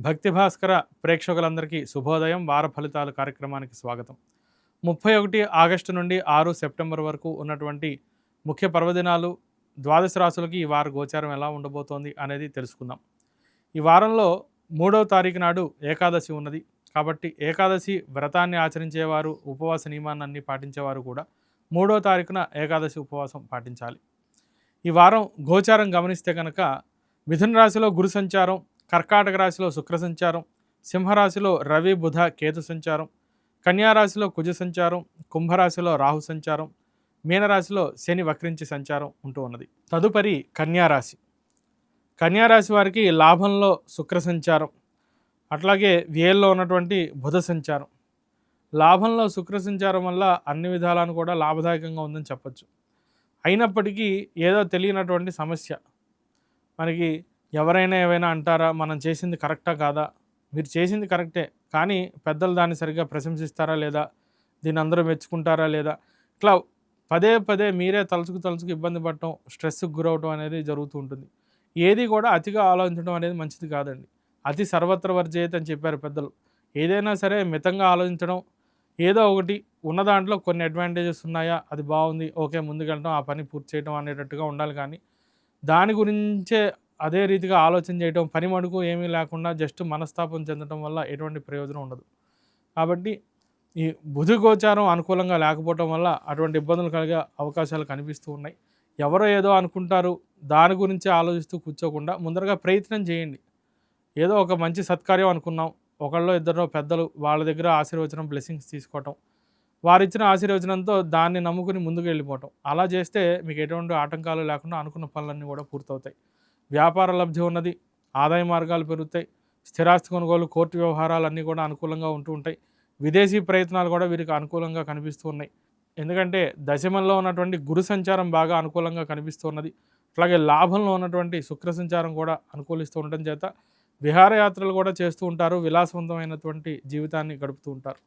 భక్తి భాస్కర ప్రేక్షకులందరికీ శుభోదయం. వార ఫలితాలు కార్యక్రమానికి స్వాగతం. 31 ఆగస్టు నుండి 6 సెప్టెంబర్ వరకు ఉన్నటువంటి ముఖ్య పర్వదినాలు, ద్వాదశ రాశులకి ఈ వార గోచారం ఎలా ఉండబోతోంది అనేది తెలుసుకుందాం. ఈ వారంలో 3వ తారీఖు నాడు ఏకాదశి ఉన్నది. కాబట్టి ఏకాదశి వ్రతాన్ని ఆచరించేవారు, ఉపవాస నియమాన్ని పాటించేవారు కూడా 3వ తారీఖున ఏకాదశి ఉపవాసం పాటించాలి. ఈ వారం గోచారం గమనిస్తే కనుక మిథున రాశిలో గురు సంచారం, కర్కాటక రాశిలో శుక్ర సంచారం, సింహరాశిలో రవి బుధ కేతు సంచారం, కన్యారాశిలో కుజ సంచారం, కుంభరాశిలో రాహు సంచారం, మీనరాశిలో శని వక్రించి సంచారం ఉంటూ ఉన్నది. తదుపరి కన్యారాశి. కన్యారాశి వారికి లాభంలో శుక్ర సంచారం, అట్లాగే వ్యయంలో ఉన్నటువంటి బుధ సంచారం. లాభంలో శుక్ర సంచారం వల్ల అన్ని విధాలను కూడా లాభదాయకంగా ఉందని చెప్పచ్చు. అయినప్పటికీ ఏదో తెలియనటువంటి సమస్య, మనకి ఎవరైనా ఏవైనా అంటారా, మనం చేసింది కరెక్టా కాదా, మీరు చేసింది కరెక్టే కానీ పెద్దలు దాన్ని సరిగ్గా ప్రశంసిస్తారా లేదా, దీన్ని అందరూ మెచ్చుకుంటారా లేదా, ఇట్లా పదే పదే మీరే తలుచుకు ఇబ్బంది పడటం, స్ట్రెస్కి గురవటం అనేది జరుగుతూ ఉంటుంది. ఏది కూడా అతిగా ఆలోచించడం అనేది మంచిది కాదండి. అతి సర్వత్ర వర్జేయత్ అని చెప్పారు పెద్దలు. ఏదైనా సరే మితంగా ఆలోచించడం, ఏదో ఒకటి ఉన్న దాంట్లో కొన్ని అడ్వాంటేజెస్ ఉన్నాయా, అది బాగుంది, ఓకే ముందుకెళ్ళడం, ఆ పని పూర్తి చేయడం అనేటట్టుగా ఉండాలి. కానీ దాని గురించే అదే రీతిగా ఆలోచన చేయడం, పని మడుకు ఏమీ లేకుండా జస్ట్ మనస్తాపం చెందడం వల్ల ఎటువంటి ప్రయోజనం ఉండదు. కాబట్టి ఈ బుధ గోచారం అనుకూలంగా లేకపోవడం వల్ల అటువంటి ఇబ్బందులు కలిగే అవకాశాలు కనిపిస్తూ ఉన్నాయి. ఎవరో ఏదో అనుకుంటారు, దాని గురించి ఆలోచిస్తూ కూర్చోకుండా ముందరగా ప్రయత్నం చేయండి. ఏదో ఒక మంచి సత్కార్యం అనుకున్నాం, ఒకళ్ళో ఇద్దరో పెద్దలు, వాళ్ళ దగ్గర ఆశీర్వచనం, బ్లెస్సింగ్స్ తీసుకోవటం, వారిచ్చిన ఆశీర్వచనంతో దాన్ని నమ్ముకుని ముందుకు వెళ్ళిపోవటం, అలా చేస్తే మీకు ఎటువంటి ఆటంకాలు లేకుండా అనుకున్న పనులన్నీ కూడా పూర్తవుతాయి. వ్యాపార లబ్ధి ఉన్నది, ఆదాయ మార్గాలు పెరుగుతాయి, స్థిరాస్తి కొనుగోలు, కోర్టు వ్యవహారాలన్నీ కూడా అనుకూలంగా ఉంటూ ఉంటాయి. విదేశీ ప్రయత్నాలు కూడా వీరికి అనుకూలంగా కనిపిస్తూ ఉన్నాయి. ఎందుకంటే దశమంలో ఉన్నటువంటి గురు సంచారం బాగా అనుకూలంగా కనిపిస్తూ ఉన్నది. అట్లాగే లాభంలో ఉన్నటువంటి శుక్ర సంచారం కూడా అనుకూలిస్తూ ఉండటం చేత విహారయాత్రలు కూడా చేస్తూ ఉంటారు, విలాసవంతమైనటువంటి జీవితాన్ని గడుపుతూ ఉంటారు.